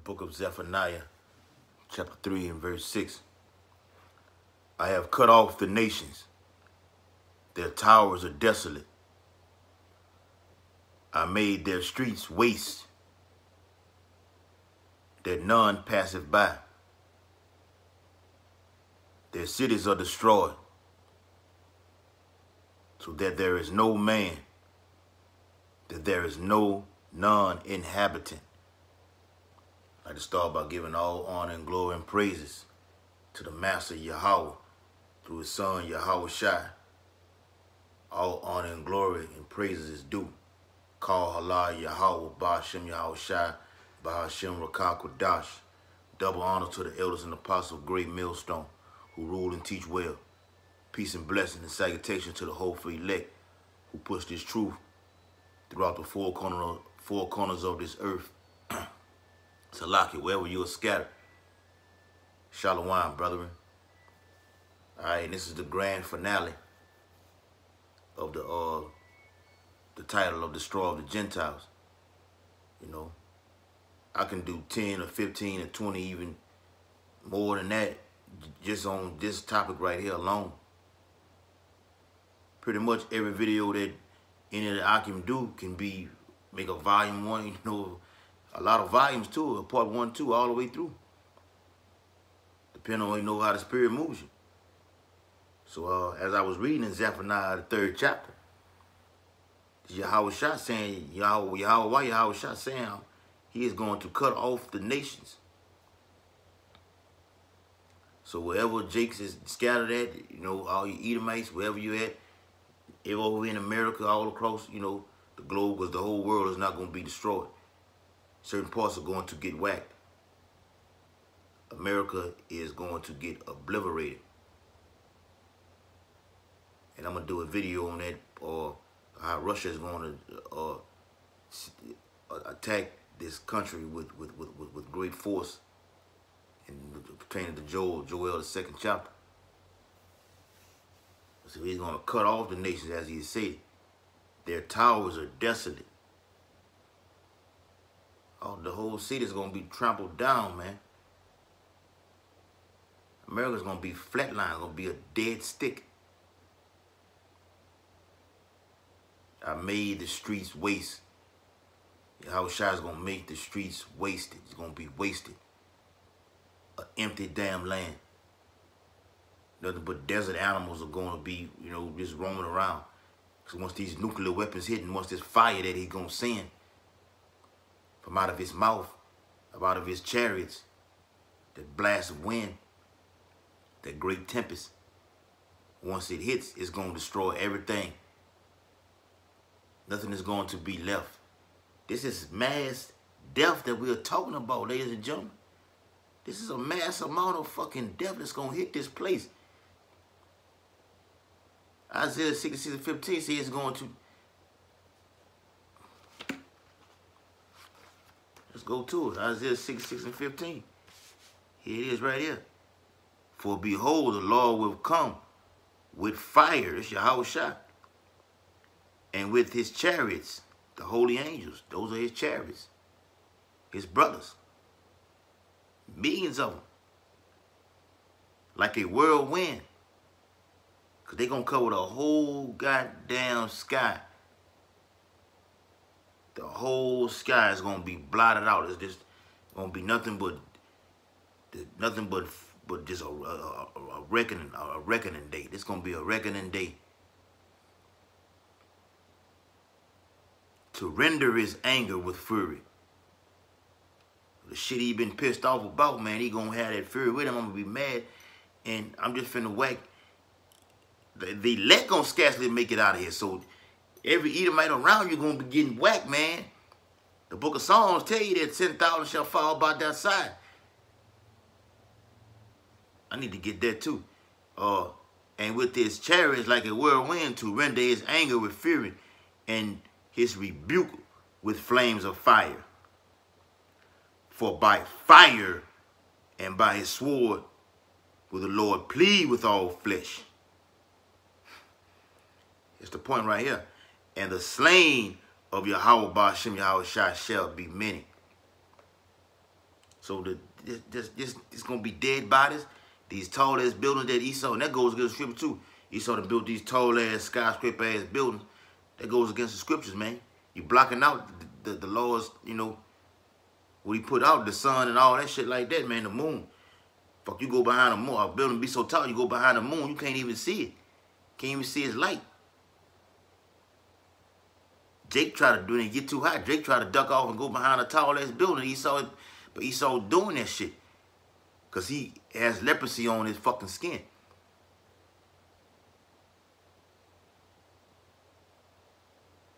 book of Zephaniah, chapter 3 and verse 6. I have cut off the nations. Their towers are desolate. I made their streets waste, that none passeth by. Their cities are destroyed, so that there is no man, that there is no non-inhabitant. I'd like to start by giving all honor and glory and praises to the Master Yahweh through his Son Yahweh Shai. All honor and glory and praises is due. Call Allah Yahweh, Ba'ashem Yahweh Shai, Ba'ashem Rakah Kodash. Double honor to the elders and apostles of Great Millstone who rule and teach well. Peace and blessing and salutation to the hopeful elect who push this truth throughout the four corners of this earth. Salaki, wherever you are scattered. Shalom, brethren. All right, and this is the grand finale of the title of Destroyer of the Gentiles. You know, I can do 10 or 15 or 20, even more than that, just on this topic right here alone. Pretty much every video that any of the I can do can be, make a volume 1, you know, a lot of volumes too, a part 1, 2, all the way through. Depending on you know how the spirit moves you. So as I was reading in Zephaniah, the 3rd chapter, Yahweh Shai saying, Yahweh Shai saying he is going to cut off the nations. So wherever Jakes is scattered at, you know, all you Edomites, wherever you at, over in America, all across, you know, the globe, because the whole world is not going to be destroyed. Certain parts are going to get whacked. America is going to get obliterated. And I'm going to do a video on that, or how Russia is going to attack this country with great force, and pertaining to Joel, the 2nd chapter. So he's going to cut off the nations, as he said. Their towers are desolate. Oh, the whole city is going to be trampled down, man. America's going to be flatlined, going to be a dead stick. I made the streets waste. Yahweh Shai is going to make the streets wasted. It's going to be wasted. An empty damn land. Nothing but desert animals are going to be, you know, just roaming around. Because once these nuclear weapons hit, and once this fire that he's going to send from out of his mouth, out of his chariots, that blast of wind, that great tempest, once it hits, it's going to destroy everything. Nothing is going to be left. This is mass death that we are talking about, ladies and gentlemen. This is a mass amount of fucking death that's going to hit this place. Isaiah 66:15 says it's going to. Let's go to it. Isaiah 66:15. Here it is right here. For behold, the Lord will come with fire. It's Yahweh Shai. And with his chariots, the holy angels. Those are his chariots. His brothers. Millions of them. Like a whirlwind. Because they're going to cover the whole goddamn sky. The whole sky is going to be blotted out. It's just going to be nothing but just a reckoning day. It's going to be a reckoning day. To render his anger with fury. The shit he been pissed off about, man, he going to have that fury with him. I'm going to be mad. And I'm just finna whack. The elect gonna scarcely make it out of here. So every Edomite around you gonna be getting whacked, man. The book of Psalms tell you that 10,000 shall fall by that side. I need to get that too. And with his chariots like a whirlwind, to render his anger with fury, and his rebuke with flames of fire. For by fire and by his sword will the Lord plead with all flesh. It's the point right here. And the slain of Yahweh Ba'ashem Yahweh Shai shall be many. So this gonna be dead bodies. These tall ass buildings that Esau, and that goes against the scripture too. Esau to build these tall ass skyscraper ass buildings. That goes against the scriptures, man. You blocking out the laws, you know, what he put out, the sun and all that shit like that, man. The moon. Fuck, you go behind the moon. A building be so tall, you go behind the moon, you can't even see it. Can't even see its light. Jake tried to do it and get too high. Jake tried to duck off and go behind a tall ass building. He saw it, but Esau doing that shit. Because he has leprosy on his fucking skin.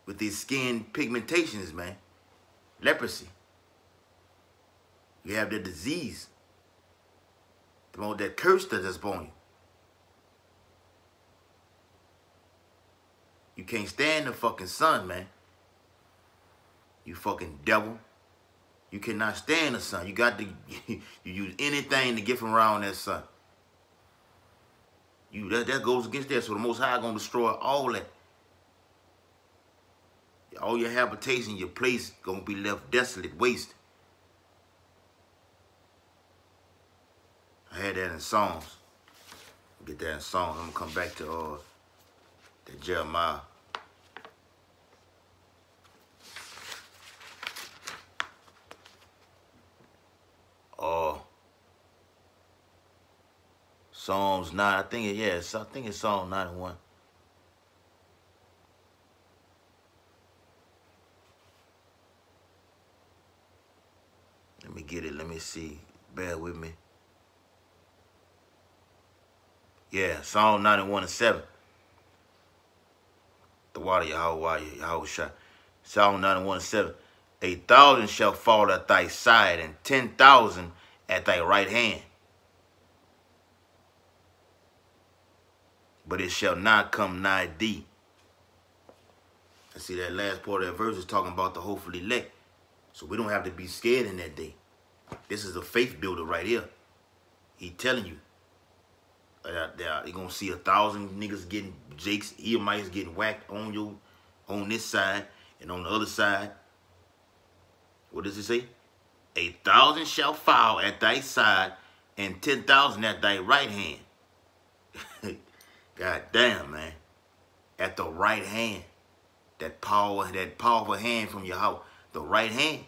With these skin pigmentations, man. Leprosy. You have that disease. That curse that's upon you. You can't stand the fucking sun, man. You fucking devil. You cannot stand the sun. You got to you use anything to get from around that sun. That goes against that. So the Most High gonna destroy all that. All your habitation, your place gonna be left desolate, wasted. I had that in Psalms. Get that in Psalms. I'm gonna come back to that Jeremiah. Psalms 9, I think it's Psalm 91. Let me get it, let me see. Bear with me. Yeah, Psalm 91 and 7. The water Yahweh Shai. Psalm 91 and 7. 1,000 shall fall at thy side, and 10,000 at thy right hand. But it shall not come nigh thee. I see that last part of that verse is talking about the hopefully elect. So we don't have to be scared in that day. This is a faith builder right here. He telling you. You're going to see 1,000 niggas getting, Jakes, Edomites getting whacked on this side and on the other side. What does it say? 1,000 shall fall at thy side and 10,000 at thy right hand. God damn, man. At the right hand. That powerful hand from Yahweh. The right hand.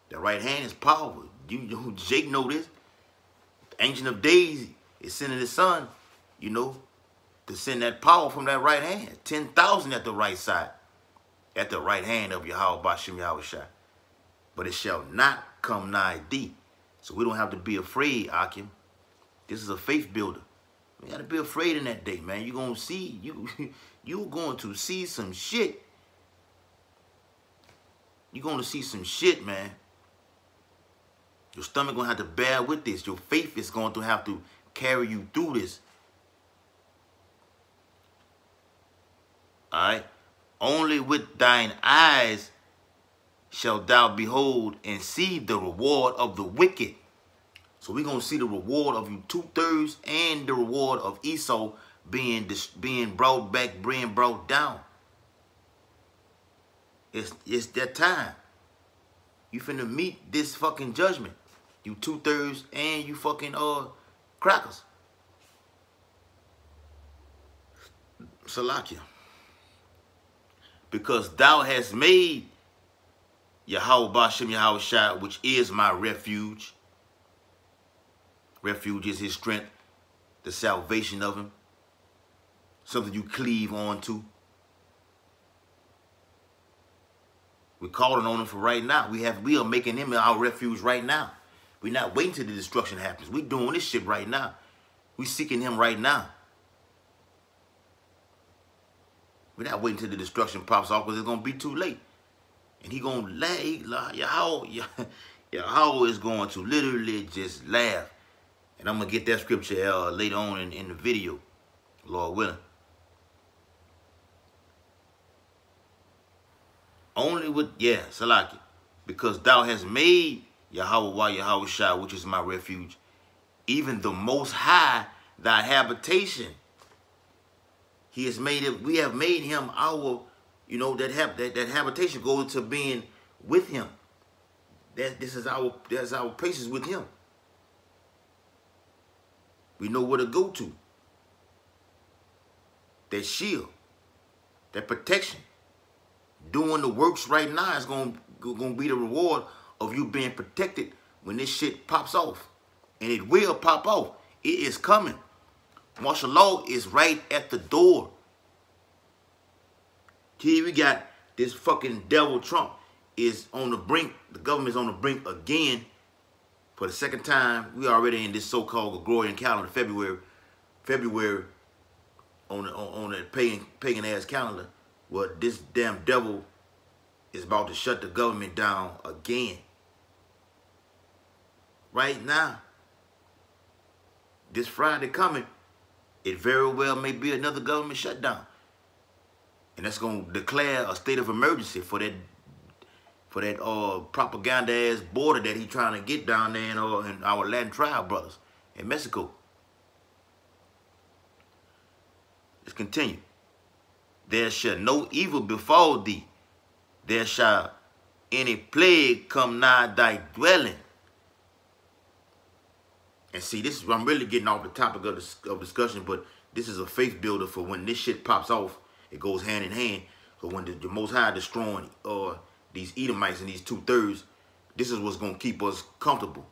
The right hand is powerful. Jake know this. The Ancient of Days is sending his son, you know, to send that power from that right hand. 10,000 at the right side. At the right hand of Yahweh Bashem Yahweh Shai. But it shall not come nigh thee. So we don't have to be afraid, Akim. This is a faith builder. We got to be afraid in that day, man. You're going to see, you're going to see some shit. You're going to see some shit, man. Your stomach going to have to bear with this. Your faith is going to have to carry you through this. All right? Only with thine eyes shalt thou behold and see the reward of the wicked. So we're going to see the reward of you 2/3 and the reward of Esau being brought back, being brought down. It's that time. You finna meet this fucking judgment. You 2/3 and you fucking crackers. Salakia. Because thou hast made Yahweh Bashem Yahweh Shai, which is my refuge. Refuge is his strength, the salvation of him. Something you cleave on to. We're calling on him for right now. We are making him our refuge right now. We're not waiting till the destruction happens. We're doing this shit right now. We're seeking him right now. We're not waiting till the destruction pops off because it's going to be too late. And he going to laugh. Yahweh is going to literally just laugh. And I'm going to get that scripture later on in the video, Lord willing. Only with, Salaki, because thou hast made Yahweh Shai, which is my refuge, even the Most High, thy habitation. He has made it, we have made him our, that habitation goes to being with him. That's our places with him. We know where to go to. That shield, that protection, doing the works right now is gonna be the reward of you being protected when this shit pops off. And it will pop off. It is coming. Martial law is right at the door. Here we got this fucking devil Trump is on the brink. The government's on the brink again for the second time. We already in this so-called Gregorian calendar, February on that pagan ass calendar. Well, this damn devil is about to shut the government down again. Right now, this Friday coming, it very well may be another government shutdown. And that's going to declare a state of emergency for that propaganda ass border that he's trying to get down there in our Latin tribe brothers in Mexico. Let's continue. There shall no evil befall thee. There shall any plague come nigh thy dwelling. And see, this is, I'm really getting off the topic of discussion, but this is a faith builder for when this shit pops off. It goes hand in hand. So when the Most High destroying these Edomites and these 2/3, this is what's going to keep us comfortable.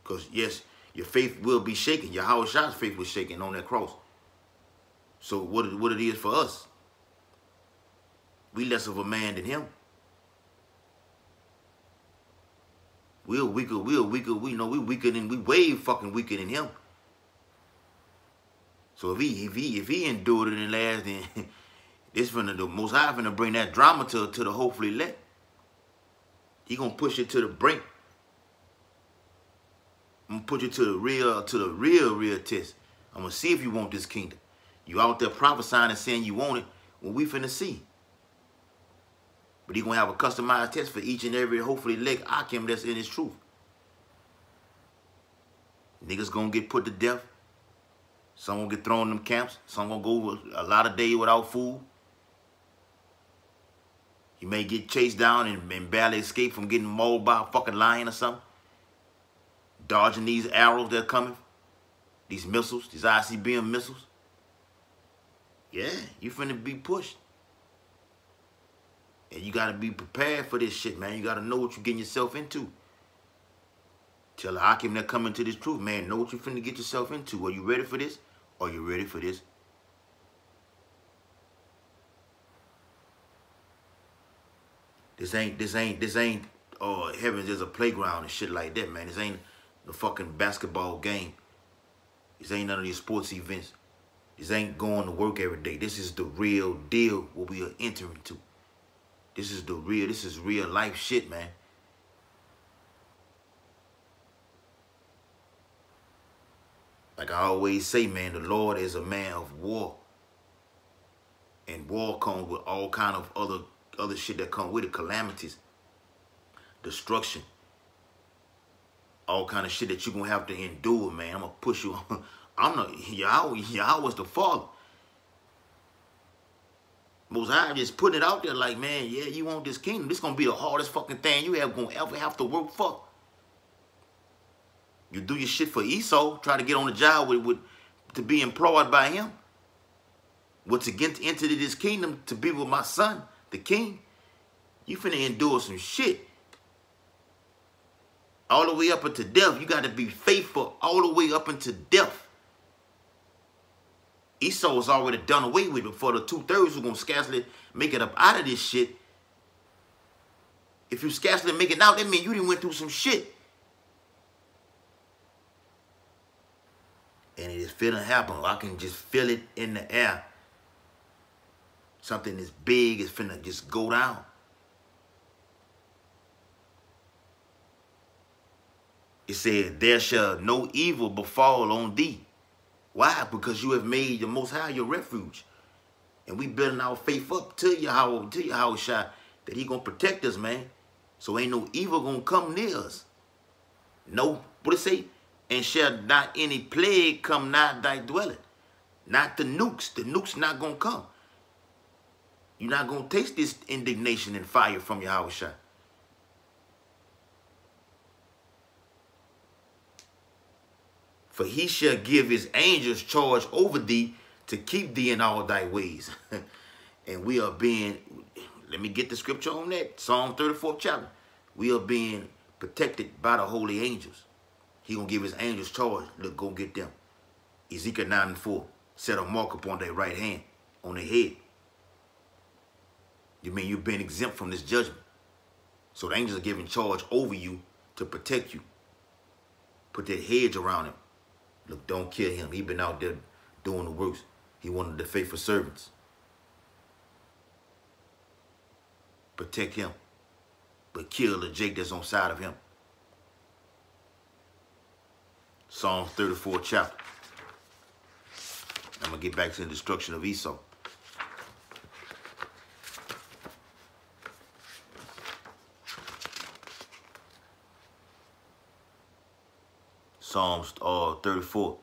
Because, yes, your faith will be shaken. Yahweh's faith was shaken on that cross. So what it is for us, we less of a man than him. We weaker, we know we weaker than, we way fucking weaker than him. So if he endured it and last, then it's the Most High finna bring that drama to the hopefully elect. He gonna push it to the brink. I'm gonna put you to the real test. I'm gonna see if you want this kingdom. You out there prophesying and saying you want it, well, we finna see. But he gonna have a customized test for each and every hopefully elect Akim that's in his truth. Niggas gonna get put to death. Some gonna get thrown in them camps. Some gonna go a lot of days without food. You may get chased down and barely escape from getting mauled by a fucking lion or something. Dodging these arrows that are coming. These missiles, these ICBM missiles. Yeah, you finna be pushed. And you gotta be prepared for this shit, man. You gotta know what you're getting yourself into. Tell the Hakim that coming to this truth, man, know what you're finna get yourself into. Are you ready for this? Are you ready for this? This ain't heaven's is a playground and shit like that, man. This ain't the fucking basketball game. This ain't none of these sports events. This ain't going to work every day. This is the real deal what we are entering to. This is real life shit, man. Like I always say, man, the Lord is a man of war. And war comes with all kind of other shit that come with it. Calamities. Destruction. All kind of shit that you're going to have to endure, man. I'm going to push you on. I'm not, Yahweh's the Father. Most High just putting it out there like, man, yeah, you want this kingdom. This going to be the hardest fucking thing you ever going to ever have to work for. You do your shit for Esau, try to get on the job to be employed by him. But to get into this kingdom, to be with my son, the king, you finna endure some shit. All the way up into death. You got to be faithful all the way up into death. Esau was already done away with before the 2/3 were going to scarcely make it up out of this shit. If you scarcely make it out, that means you done went through some shit. And it is finna happen. I can just feel it in the air. Something is big is finna just go down. It said, there shall no evil befall on thee. Why? Because you have made the Most High your refuge. And we building our faith up to Yahweh Shai, that he gonna protect us, man. So ain't no evil gonna come near us. No, what it say? And shall not any plague come nigh thy dwelling. Not the nukes. The nukes not gonna come. You're not gonna taste this indignation and fire from Yahweh Shai. For he shall give his angels charge over thee to keep thee in all thy ways. And we are being, let me get the scripture on that. Psalm 34th chapter. We are being protected by the holy angels. He gonna give his angels charge. Look, go get them. Ezekiel 9:4. Set a mark upon their right hand, on their head. You mean you've been exempt from this judgment. So the angels are giving charge over you to protect you. Put that hedge around him. Look, don't kill him. He been out there doing the works. He wanted the faithful servants. Protect him. But kill the Jake that's on side of him. Psalm 34th chapter. I'm going to get back to the destruction of Esau. Psalms 34.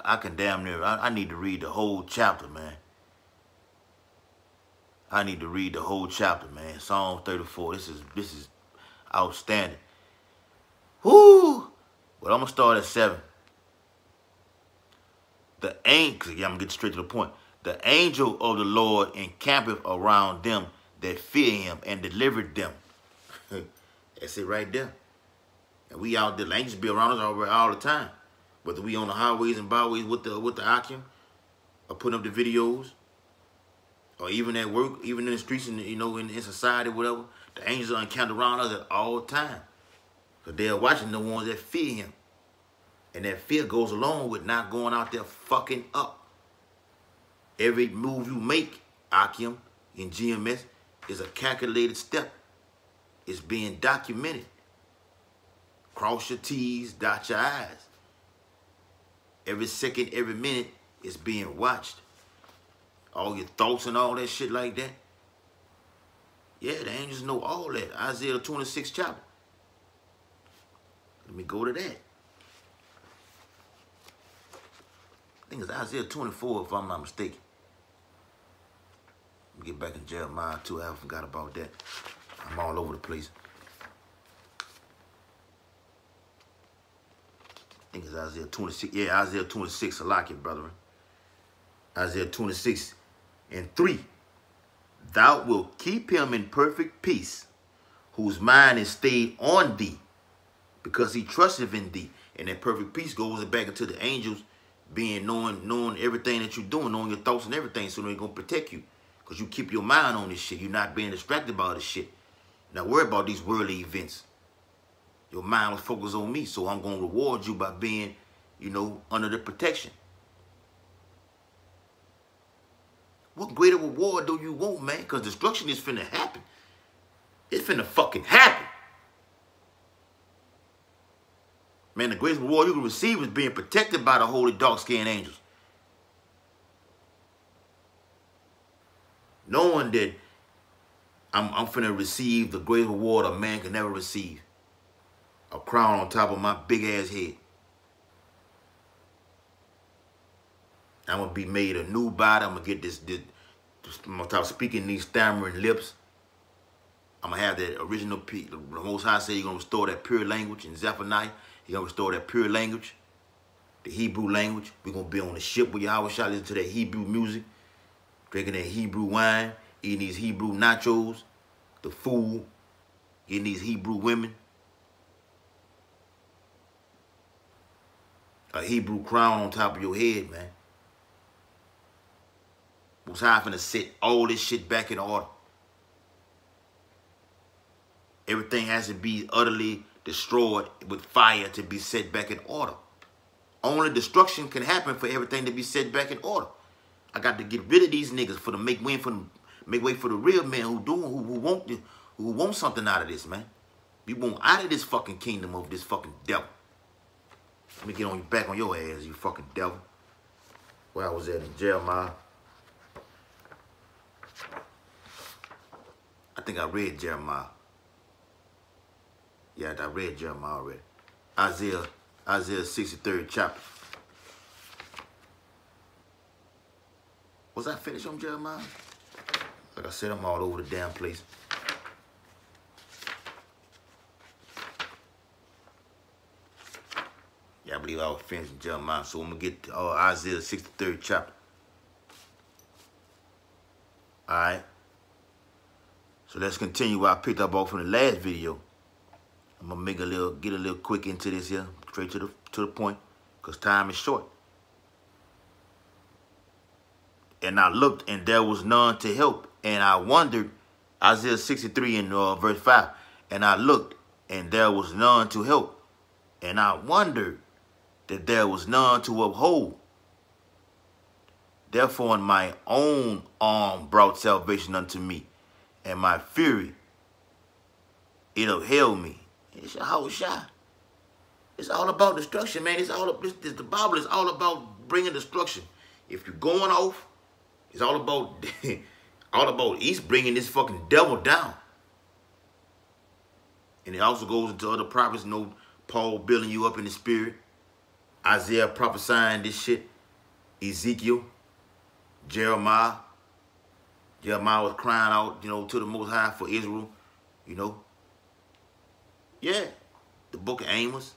I can damn near, I need to read the whole chapter, man. I need to read the whole chapter, man. Psalm 34. This is outstanding. Whoo! But I'm going to start at 7. The angel, I'm going to get straight to the point. The angel of the Lord encampeth around them that fear him and delivered them. That's it right there. And we out there, the angels be around us all the time. Whether we on the highways and byways with the Akim, or putting up the videos, or even at work, even in the streets, and in society, whatever, the angels are encamped around us at all time. Because they're watching the ones that fear him. And that fear goes along with not going out there fucking up. Every move you make, Akim, in GMS, is a calculated step. It's being documented. Cross your T's, dot your I's. Every second, every minute, it's being watched. All your thoughts and all that shit like that. Yeah, the angels know all that. Isaiah 26th chapter. Let me go to that. I think it's Isaiah 24 if I'm not mistaken. Let me get back in Jeremiah too. I forgot about that. I'm all over the place. I think it's Isaiah 26. Yeah, Isaiah 26. I like it, brethren. Isaiah 26:3. Thou wilt keep him in perfect peace, whose mind is stayed on thee, because he trusteth in thee. And that perfect peace goes back into the angels being knowing everything that you're doing, knowing your thoughts and everything, so they're going to protect you. Because you keep your mind on this shit. You're not being distracted by this shit. Now worry about these worldly events. Your mind was focused on me, so I'm going to reward you by being, under the protection. What greater reward do you want, man? Because destruction is finna happen. It's finna fucking happen. Man, the greatest reward you can receive is being protected by the holy dark-skinned angels. Knowing that I'm finna receive the greatest reward a man can never receive. A crown on top of my big-ass head. I'm going to be made a new body. I'm going to get this I'm going to start speaking these stammering lips. I'm going to have that original, the Most High said he's going to restore that pure language in Zephaniah. He's going to restore that pure language, the Hebrew language. We're going to be on the ship with Yahweh Shah, listen to that Hebrew music, drinking that Hebrew wine, eating these Hebrew nachos, the food, getting these Hebrew women. A Hebrew crown on top of your head, man. Most High finna set all this shit back in order. Everything has to be utterly destroyed with fire to be set back in order. Only destruction can happen for everything to be set back in order. I got to get rid of these niggas for to make way for the real men who want something out of this, man. We want out of this fucking kingdom of this fucking devil. Let me get on you back on your ass, you fucking devil. Where I was at in Jeremiah. I think I read Jeremiah. Yeah, I read Jeremiah already. Isaiah 63rd chapter. Was I finished on Jeremiah? Like I said, I'm all over the damn place. believe I was finishing Jeremiah. So I'm going to get to Isaiah 63rd chapter. All right. So let's continue where I picked up off from the last video. I'm going to get a little quick into this here, straight to the point, because time is short. And I looked, and there was none to help. And I wondered, Isaiah 63 and verse 5. And I looked, and there was none to help. And I wondered that there was none to uphold. Therefore, in my own arm brought salvation unto me, and my fury, it upheld me. It's a whole shot. It's all about destruction, man. The Bible is all about bringing destruction. If you're going off, it's all about he's bringing this fucking devil down. And it also goes into other prophets, Paul building you up in the spirit, Isaiah prophesying this shit, Ezekiel, Jeremiah. Jeremiah was crying out, to the Most High for Israel, Yeah, the book of Amos.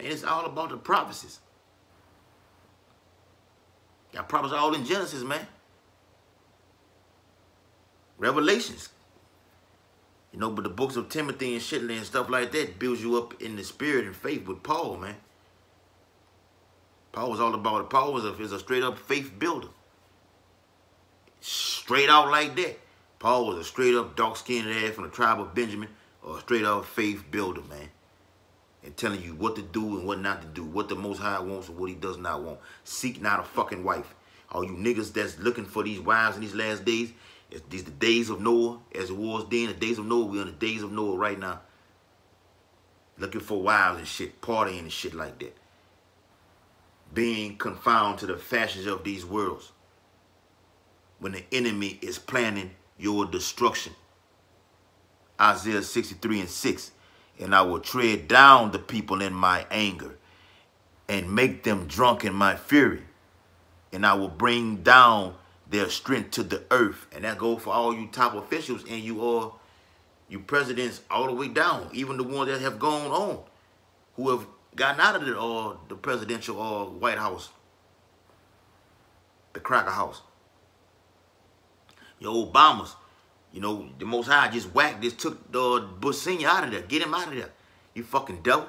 And it's all about the prophecies. Got prophecies all in Genesis, man. Revelations. But the books of Timothy and shit and stuff like that builds you up in the spirit and faith with Paul, man. Paul was all about it. Paul is a straight up faith builder. Straight out like that. Paul was a straight up dark-skinned ass from the tribe of Benjamin, or a straight up faith builder, man. And telling you what to do and what not to do, what the Most High wants and what he does not want. Seek not a fucking wife. All you niggas that's looking for these wives in these last days, these the days of Noah, as it was then, the days of Noah. We're in the days of Noah right now. Looking for wives and shit, partying and shit like that. Being confounded to the fashions of these worlds. When the enemy is planning your destruction. Isaiah 63 and 6. And I will tread down the people in my anger and make them drunk in my fury. And I will bring down their strength to the earth. And that goes for all you top officials and you presidents all the way down. Even the ones that have gone on, who have gotten out of the presidential White House. The cracker house. Your Obamas. The Most High just whacked this, took Bush Sr. out of there. Get him out of there. You fucking devil.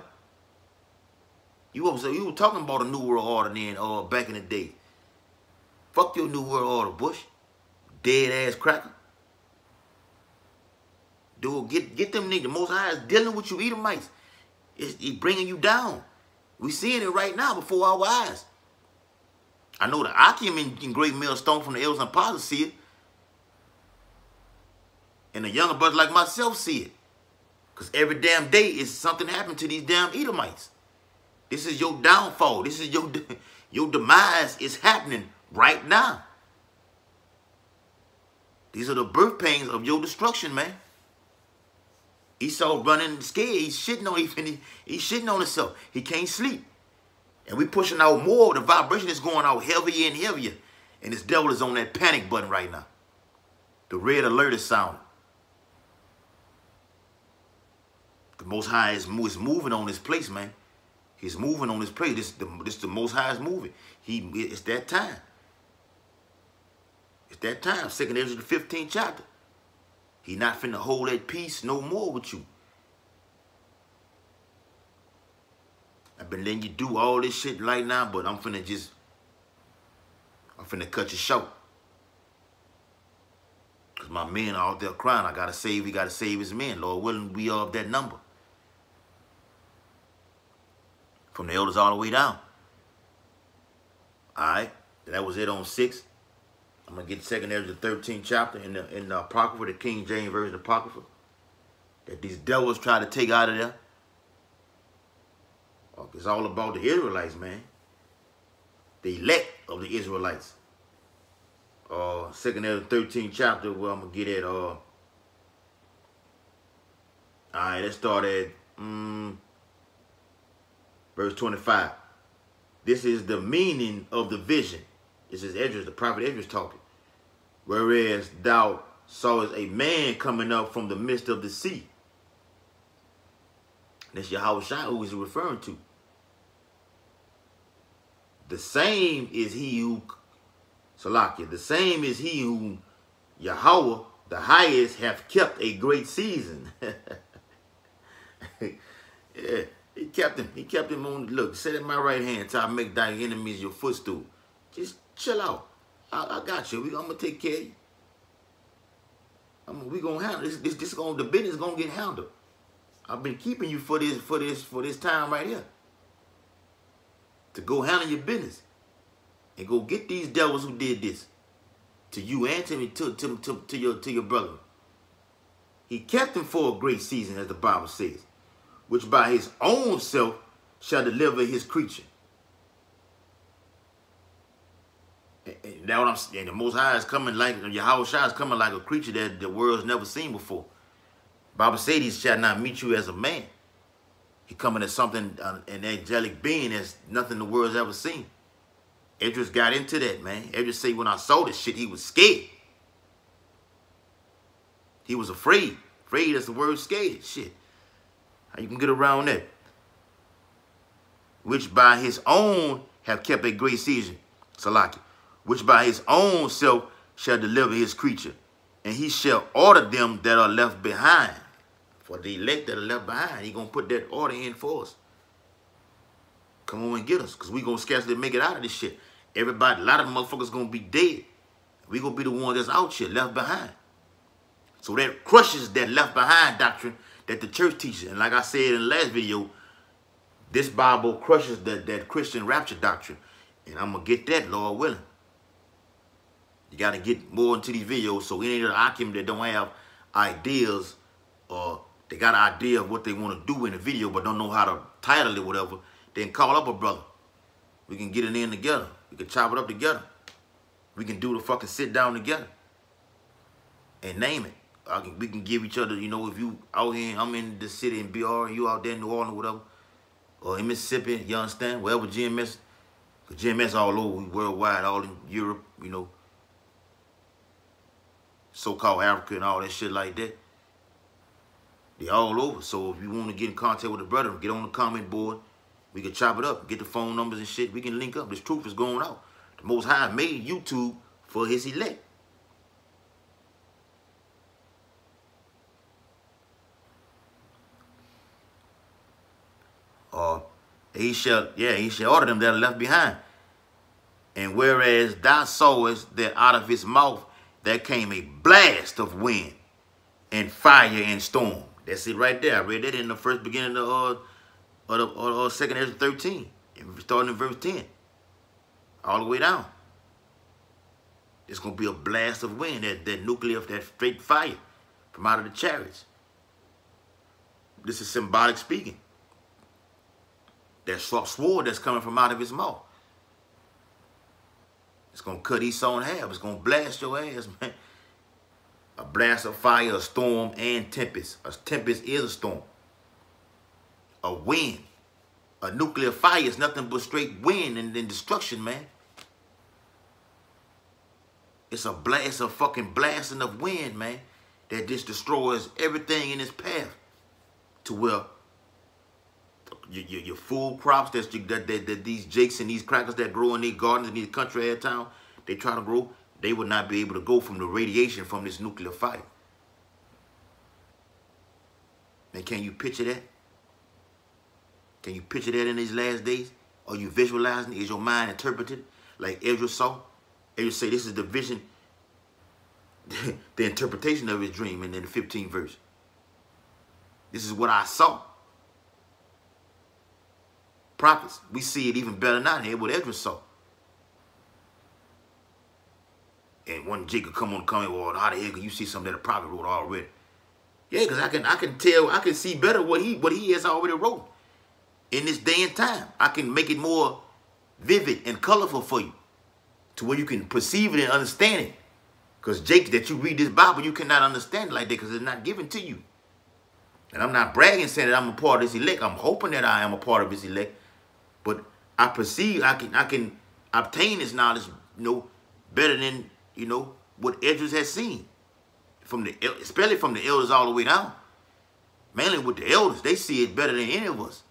You were talking about a New World Order then back in the day. Fuck your New World Order, Bush. Dead ass cracker. Dude, get them niggas. The Most High is dealing with you Edomites. He's bringing you down. We seeing it right now before our eyes. I know the Akim in Great Millstone from the elders and apostles see it. And the younger brothers like myself see it. Because every damn day is something happening to these damn Edomites. This is your downfall. This is your demise is happening right now. These are the birth pains of your destruction, man. Esau running scared. He's shitting on himself. He can't sleep. And we pushing out more. The vibration is going out heavier and heavier. And this devil is on that panic button right now. The red alert is sounding. The Most High is moving on this place, man. He's moving on this place. This the Most High is moving. It's that time. It's that time. 2nd Ezra, the 15th chapter. He not finna hold that peace no more with you. I've been letting you do all this shit right now, but I'm finna cut you short. Because my men are out there crying. He gotta save his men. Lord willing, we are of that number. From the elders all the way down. Alright. That was it on 6. I'm going to get 2nd Ezra, the 13th chapter in the Apocrypha, the King James Version Apocrypha. That these devils try to take out of there. It's all about the Israelites, man. The elect of the Israelites. 2nd Ezra, 13th chapter, where I'm going to get at. Alright, let's start at verse 25. This is the meaning of the vision. This is Esdras, the prophet Esdras talking. Whereas thou sawest a man coming up from the midst of the sea. That's Yahweh Shai who is referring to. The same is he who, Salakia, the same is he who Yahweh, the highest, hath kept a great season. Yeah, he kept him. He kept him on. Look, sit at my right hand till I make thy enemies your footstool. Just chill out. I got you. I'm gonna take care of you. We gonna handle this. The business gonna get handled. I've been keeping you for this time right here. To go handle your business and go get these devils who did this to you and to your brother. He kept him for a great season, as the Bible says, which by his own self shall deliver his creature. And that what I'm saying. The Most High is coming like Yahweh Shai is coming like a creature that the world's never seen before. Bible says he shall not meet you as a man. He coming as something, an angelic being that's nothing the world's ever seen. Idris got into that, man. Idris say when I saw this shit, he was scared. He was afraid. Afraid is the word scared. Shit. How you can get around that? Which by his own have kept a great season. Salaki. Which by his own self shall deliver his creature. And he shall order them that are left behind. For the elect that are left behind, he going to put that order in for us. Come on and get us. Because we going to scarcely make it out of this shit. Everybody, a lot of motherfuckers going to be dead. We going to be the one that's out here, left behind. So that crushes that left behind doctrine that the church teaches. And like I said in the last video, this Bible crushes that Christian rapture doctrine. And I'm going to get that, Lord willing. You got to get more into these videos so any of the Akim that don't have ideas or they got an idea of what they want to do in the video but don't know how to title it, whatever, then call up a brother. We can get it in together. We can chop it up together. We can do the fucking sit down together and name it. We can give each other, you know, if you out here, I'm in the city in BR, you out there in New Orleans or whatever, or in Mississippi, you understand? Wherever GMS, because GMS all over, worldwide, all in Europe, you know, so-called Africa and all that shit like that. They all over. So if you want to get in contact with the brother, get on the comment board. We can chop it up, get the phone numbers and shit. We can link up. This truth is going out. The Most High made YouTube for his elect. He shall order them that are left behind. And whereas thou sawest that out of his mouth there came a blast of wind and fire and storm. That's it right there. I read that in the first beginning of the second Ezra 13, starting in verse 10, all the way down. It's gonna be a blast of wind, that nuclear, that straight fire from out of the chariots. This is symbolic speaking. That sword that's coming from out of his mouth. It's going to cut Esau in half. It's going to blast your ass, man. A blast of fire, a storm, and tempest. A tempest is a storm. A wind. A nuclear fire is nothing but straight wind and destruction, man. It's a fucking blasting of wind, man, that just destroys everything in its path to where your food crops that these jakes and these crackers that grow in these gardens in these country air town, they try to grow, they would not be able to go from the radiation from this nuclear fire. Man, can you picture that? Can you picture that in these last days? Are you visualizing it? Is your mind interpreted like Ezra saw? Ezra say this is the vision, the interpretation of his dream in the 15th verse. This is what I saw. Prophets, we see it even better now than what Ezra saw. And one Jacob come on the comment, well, how the hell can you see something that a prophet wrote already? Yeah, because I can tell, I can see better what he has already wrote in this day and time. I can make it more vivid and colorful for you to where you can perceive it and understand it. Because Jake, that you read this Bible, you cannot understand it like that because it's not given to you. And I'm not bragging saying that I'm a part of this elect. I'm hoping that I am a part of this elect. But I perceive I can obtain this knowledge, you know, better than, you know, what Edris has seen. Especially from the elders all the way down. Mainly with the elders, they see it better than any of us.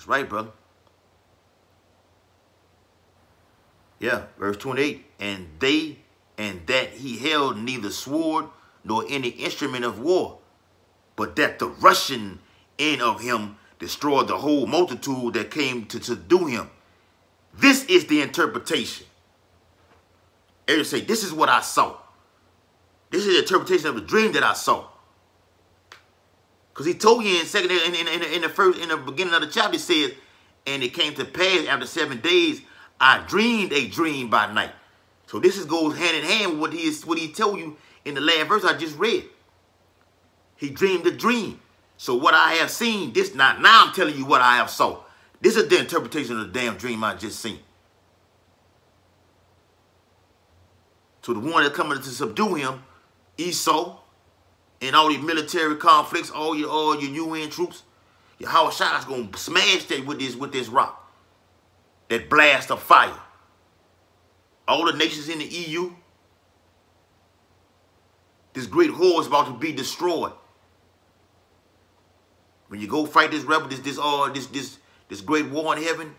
That's right, brother. Yeah, verse 28. And that he held neither sword nor any instrument of war, but that the rushing in of him destroyed the whole multitude that came to subdue him. This is the interpretation. Everybody say, this is what I saw. This is the interpretation of the dream that I saw. Because he told you in the beginning of the chapter, he says, and it came to pass after 7 days, I dreamed a dream by night. So this goes hand in hand with what he told you in the last verse I just read. He dreamed a dream. So what I have seen, now I'm telling you what I have saw. This is the interpretation of the damn dream I just seen. So the one that's coming to subdue him, Esau, and all these military conflicts, all your UN troops, Yahweh Shai is going to smash that with this rock. That blast of fire. All the nations in the EU, this great whore is about to be destroyed. When you go fight this rebel, this great war in heaven,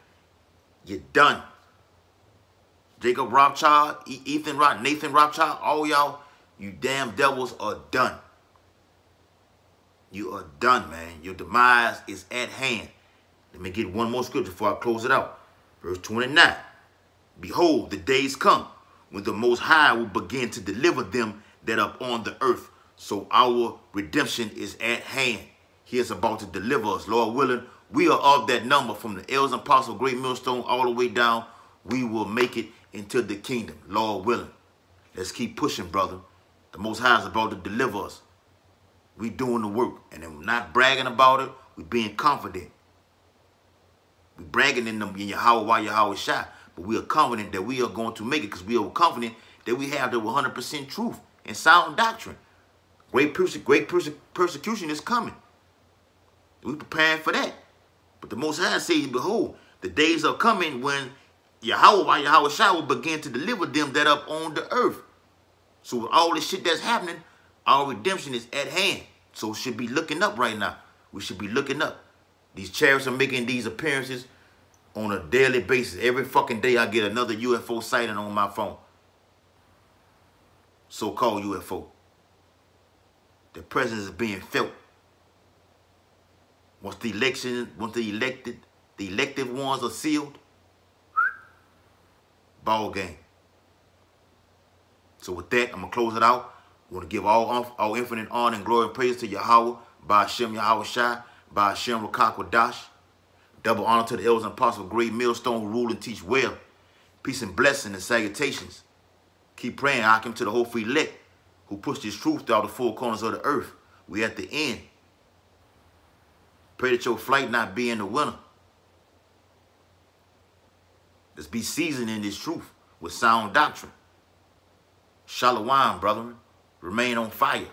you're done. Jacob Rothschild, Nathan Rothschild, all y'all, you damn devils are done. You are done, man. Your demise is at hand. Let me get one more scripture before I close it out. Verse 29. Behold, the days come when the Most High will begin to deliver them that are on the earth. So our redemption is at hand. He is about to deliver us. Lord willing, we are of that number from the elders and apostles, great millstone, all the way down. We will make it into the kingdom. Lord willing. Let's keep pushing, brother. The Most High is about to deliver us. We doing the work. And then we're not bragging about it. We're being confident. We're bragging in Yahweh Shai. But we are confident that we are going to make it because we are confident that we have the 100% truth and sound doctrine. Great persecution is coming. We're preparing for that. But the Most High says, behold, the days are coming when Yahweh Shai will begin to deliver them that up on the earth. So with all this shit that's happening, our redemption is at hand. So we should be looking up right now. We should be looking up. These chariots are making these appearances on a daily basis. Every fucking day I get another UFO sighting on my phone. So-called UFO. The presence is being felt. Once the elective ones are sealed, ball game. So with that, I'm going to close it out. I want to give all infinite honor and glory and praise to Yahweh, by Hashem Yahweh Shai, by Hashem Rakak Wadash. Double honor to the elders and apostles of great millstone who rule and teach well. Peace and blessing and salutations. Keep praying, Akim, to the hopeful elect who pushed his truth throughout the four corners of the earth. We at the end. Pray that your flight not be in the winter. Let's be seasoned in this truth with sound doctrine. Shalom, brethren. Remain on fire.